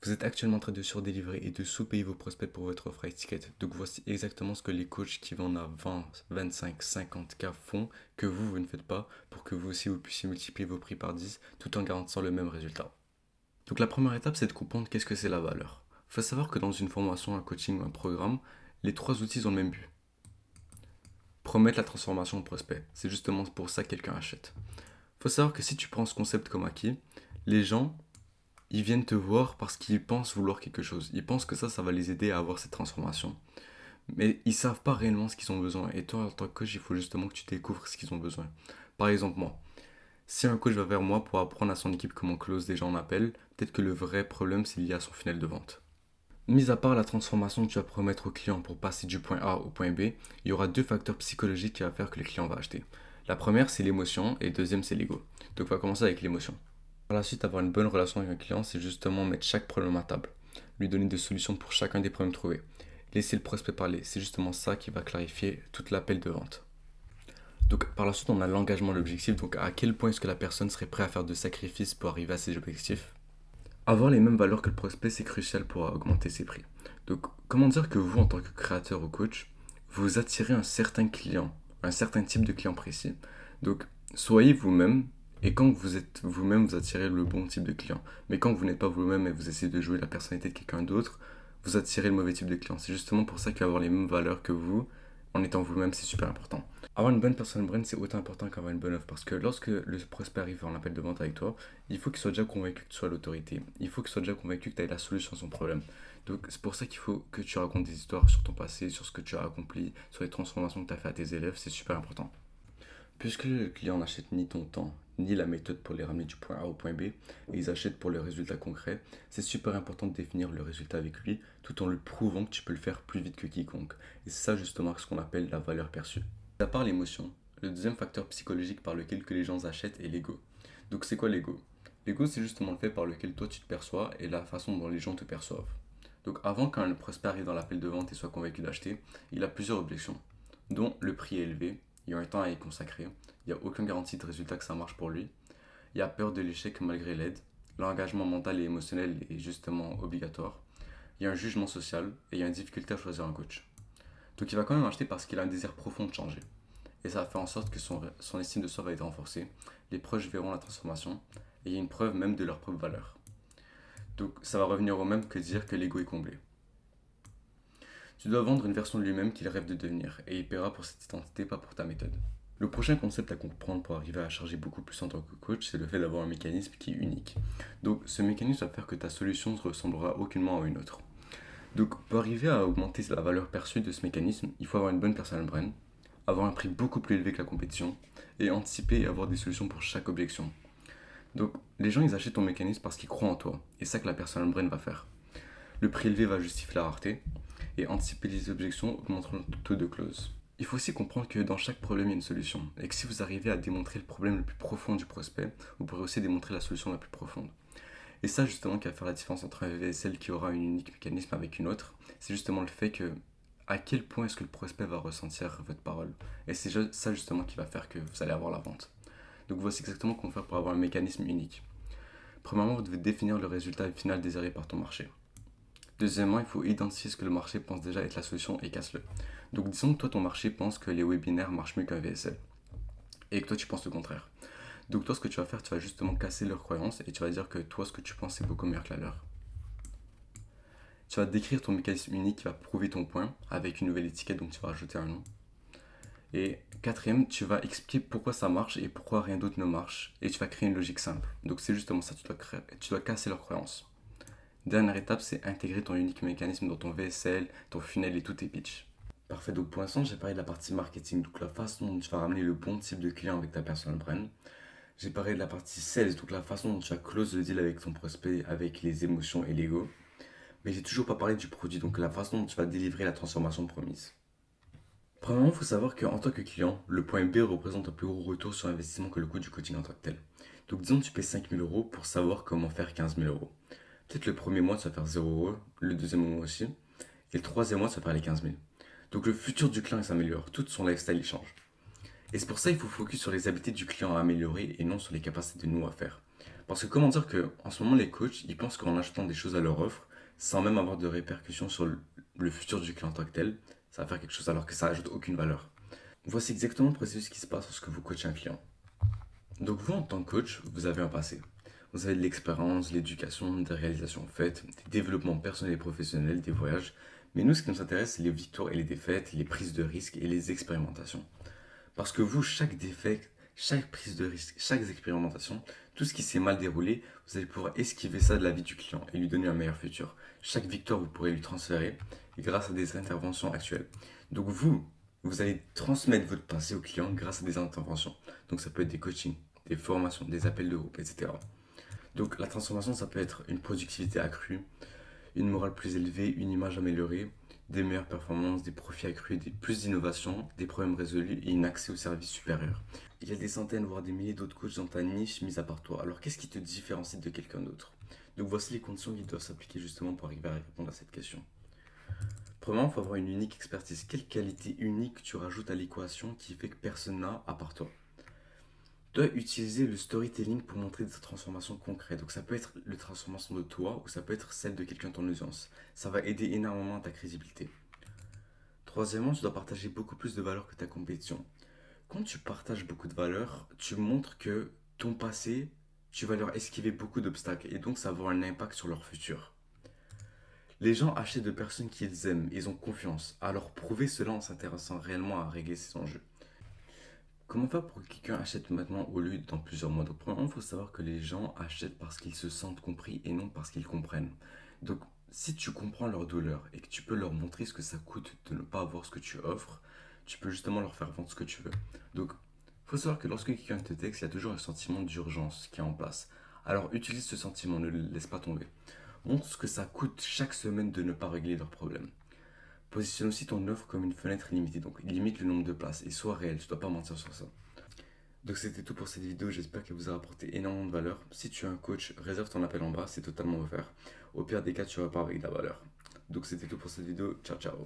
Vous êtes actuellement en train de surdélivrer et de sous-payer vos prospects pour votre offre high ticket. Donc voici exactement ce que les coachs qui vendent à 20, 25, 50 k font que vous ne faites pas pour que vous aussi vous puissiez multiplier vos prix par 10 tout en garantissant le même résultat. Donc la première étape, c'est de comprendre qu'est-ce que c'est la valeur. Il faut savoir que dans une formation, un coaching ou un programme, les trois outils ont le même but. Promettre la transformation au prospect. C'est justement pour ça que quelqu'un achète. Il faut savoir que si tu prends ce concept comme acquis, les gens ils viennent te voir parce qu'ils pensent vouloir quelque chose. Ils pensent que ça va les aider à avoir cette transformation. Mais ils savent pas réellement ce qu'ils ont besoin. Et toi, en tant que coach, il faut justement que tu découvres ce qu'ils ont besoin. Par exemple, moi. Si un coach va vers moi pour apprendre à son équipe comment close des gens en appel, peut-être que le vrai problème, c'est lié à son funnel de vente. Mis à part la transformation que tu vas promettre au client pour passer du point A au point B, il y aura deux facteurs psychologiques qui vont faire que le client va acheter. La première, c'est l'émotion, et deuxième, c'est l'ego. Donc, on va commencer avec l'émotion. Par la suite, avoir une bonne relation avec un client, c'est justement mettre chaque problème à table, lui donner des solutions pour chacun des problèmes trouvés. Laisser le prospect parler, c'est justement ça qui va clarifier toute l'appel de vente. Donc par la suite, on a l'engagement, l'objectif, donc à quel point est-ce que la personne serait prête à faire de sacrifices pour arriver à ses objectifs. Avoir les mêmes valeurs que le prospect, c'est crucial pour augmenter ses prix. Donc comment dire que vous, en tant que créateur ou coach, vous attirez un certain client, un certain type de client précis. Donc soyez vous-même, et quand vous êtes vous-même, vous attirez le bon type de client. Mais quand vous n'êtes pas vous-même et vous essayez de jouer la personnalité de quelqu'un d'autre, vous attirez le mauvais type de client. C'est justement pour ça qu'avoir les mêmes valeurs que vous, en étant vous-même, c'est super important. Avoir une bonne personal brand, c'est autant important qu'avoir une bonne offre. Parce que lorsque le prospect arrive en appel de vente avec toi, il faut qu'il soit déjà convaincu que tu sois l'autorité. Il faut qu'il soit déjà convaincu que tu as la solution à son problème. Donc c'est pour ça qu'il faut que tu racontes des histoires sur ton passé, sur ce que tu as accompli, sur les transformations que tu as fait à tes élèves. C'est super important. Puisque le client n'achète ni ton temps, ni la méthode pour les ramener du point A au point B, et ils achètent pour le résultat concret, c'est super important de définir le résultat avec lui, tout en lui prouvant que tu peux le faire plus vite que quiconque. Et c'est ça justement ce qu'on appelle la valeur perçue. À part l'émotion, le deuxième facteur psychologique par lequel que les gens achètent est l'ego. Donc c'est quoi l'ego? L'ego, c'est justement le fait par lequel toi tu te perçois et la façon dont les gens te perçoivent. Donc avant qu'un prospect arrive dans l'appel de vente et soit convaincu d'acheter, il a plusieurs objections, dont le prix est élevé, il y a un temps à y consacrer, il n'y a aucune garantie de résultat que ça marche pour lui, il y a peur de l'échec malgré l'aide, l'engagement mental et émotionnel est justement obligatoire, il y a un jugement social et il y a une difficulté à choisir un coach. Donc il va quand même acheter parce qu'il a un désir profond de changer. Et ça fait en sorte que son estime de soi va être renforcée, les proches verront la transformation, et il y a une preuve même de leur propre valeur. Donc ça va revenir au même que dire que l'ego est comblé. Tu dois vendre une version de lui-même qu'il rêve de devenir, et il paiera pour cette identité, pas pour ta méthode. Le prochain concept à comprendre pour arriver à charger beaucoup plus en tant que coach, c'est le fait d'avoir un mécanisme qui est unique. Donc ce mécanisme va faire que ta solution ne ressemblera aucunement à une autre. Donc pour arriver à augmenter la valeur perçue de ce mécanisme, il faut avoir une bonne personal brand, avoir un prix beaucoup plus élevé que la compétition, et anticiper et avoir des solutions pour chaque objection. Donc les gens ils achètent ton mécanisme parce qu'ils croient en toi, et c'est ça que la personal brand va faire. Le prix élevé va justifier la rareté, et anticiper les objections augmenteront le taux de close. Il faut aussi comprendre que dans chaque problème, il y a une solution, et que si vous arrivez à démontrer le problème le plus profond du prospect, vous pourrez aussi démontrer la solution la plus profonde. Et ça, justement, qui va faire la différence entre un VSL qui aura un unique mécanisme avec une autre, c'est justement le fait que à quel point est-ce que le prospect va ressentir votre parole. Et c'est ça, justement, qui va faire que vous allez avoir la vente. Donc voici exactement comment faire pour avoir un mécanisme unique. Premièrement, vous devez définir le résultat final désiré par ton marché. Deuxièmement, il faut identifier ce que le marché pense déjà être la solution et casse-le. Donc disons que toi, ton marché pense que les webinaires marchent mieux qu'un VSL. Et que toi, tu penses le contraire. Donc toi, ce que tu vas faire, tu vas justement casser leurs croyances et tu vas dire que toi, ce que tu penses, c'est beaucoup meilleur que la leur. Tu vas décrire ton mécanisme unique qui va prouver ton point avec une nouvelle étiquette, donc tu vas rajouter un nom. Et quatrième, tu vas expliquer pourquoi ça marche et pourquoi rien d'autre ne marche. Et tu vas créer une logique simple. Donc c'est justement ça, tu dois casser leurs croyances. Dernière étape, c'est intégrer ton unique mécanisme dans ton VSL, ton funnel et tous tes pitchs. Parfait, donc pour l'instant, j'ai parlé de la partie marketing, donc la façon dont tu vas ramener le bon type de client avec ta personal brand. J'ai parlé de la partie sales, donc la façon dont tu vas close le deal avec ton prospect, avec les émotions et l'ego. Mais j'ai toujours pas parlé du produit, donc la façon dont tu vas délivrer la transformation promise. Premièrement, il faut savoir qu'en tant que client, le point B représente un plus gros retour sur investissement que le coût du coaching en tant que tel. Donc disons que tu payes 5 000 € pour savoir comment faire 15 000 €. Peut-être le premier mois, tu vas faire 0 €, le deuxième mois aussi, et le troisième mois, tu vas faire les 15 000. Donc le futur du client s'améliore, tout son lifestyle il change. Et c'est pour ça qu'il faut focus sur les habitudes du client à améliorer et non sur les capacités de nous à faire. Parce que comment dire que en ce moment les coachs, ils pensent qu'en achetant des choses à leur offre, sans même avoir de répercussions sur le futur du client en tant que tel, ça va faire quelque chose alors que ça ajoute aucune valeur. Voici exactement le processus qui se passe lorsque vous coachez un client. Donc vous, en tant que coach, vous avez un passé. Vous avez de l'expérience, de l'éducation, des réalisations faites, des développements personnels et professionnels, des voyages. Mais nous, ce qui nous intéresse, c'est les victoires et les défaites, les prises de risques et les expérimentations. Parce que vous, chaque défaite, chaque prise de risque, chaque expérimentation, tout ce qui s'est mal déroulé, vous allez pouvoir esquiver ça de la vie du client et lui donner un meilleur futur. Chaque victoire, vous pourrez lui transférer et grâce à des interventions actuelles. Donc vous allez transmettre votre passé au client grâce à des interventions. Donc ça peut être des coachings, des formations, des appels de groupe, etc. Donc la transformation, ça peut être une productivité accrue, une morale plus élevée, une image améliorée, des meilleures performances, des profits accrus, des plus d'innovation, des problèmes résolus et un accès aux services supérieurs. Il y a des centaines, voire des milliers d'autres coachs dans ta niche, mis à part toi. Alors qu'est-ce qui te différencie de quelqu'un d'autre? Donc voici les conditions qui doivent s'appliquer justement pour arriver à répondre à cette question. Premièrement, il faut avoir une unique expertise. Quelle qualité unique tu rajoutes à l'équation qui fait que personne n'a à part toi? Tu dois utiliser le storytelling pour montrer des transformations concrètes. Donc ça peut être la transformation de toi ou ça peut être celle de quelqu'un de ton audience. Ça va aider énormément à ta crédibilité. Troisièmement, tu dois partager beaucoup plus de valeur que ta compétition. Quand tu partages beaucoup de valeur, tu montres que ton passé, tu vas leur esquiver beaucoup d'obstacles et donc ça va avoir un impact sur leur futur. Les gens achètent de personnes qu'ils aiment, ils ont confiance. Alors prouvez cela en s'intéressant réellement à régler ces enjeux. Comment faire pour que quelqu'un achète maintenant au lieu dans plusieurs mois? Donc, premièrement, il faut savoir que les gens achètent parce qu'ils se sentent compris et non parce qu'ils comprennent. Donc, si tu comprends leur douleur et que tu peux leur montrer ce que ça coûte de ne pas avoir ce que tu offres, tu peux justement leur faire vendre ce que tu veux. Donc, il faut savoir que lorsque quelqu'un te texte, il y a toujours un sentiment d'urgence qui est en place. Alors, utilise ce sentiment, ne le laisse pas tomber. Montre ce que ça coûte chaque semaine de ne pas régler leurs problèmes. Positionne aussi ton offre comme une fenêtre limitée, donc limite le nombre de places et sois réel, tu dois pas mentir sur ça. Donc c'était tout pour cette vidéo, j'espère qu'elle vous a apporté énormément de valeur. Si tu es un coach, réserve ton appel en bas, c'est totalement offert. Au pire des cas, tu repars avec de la valeur. Donc c'était tout pour cette vidéo, ciao ciao.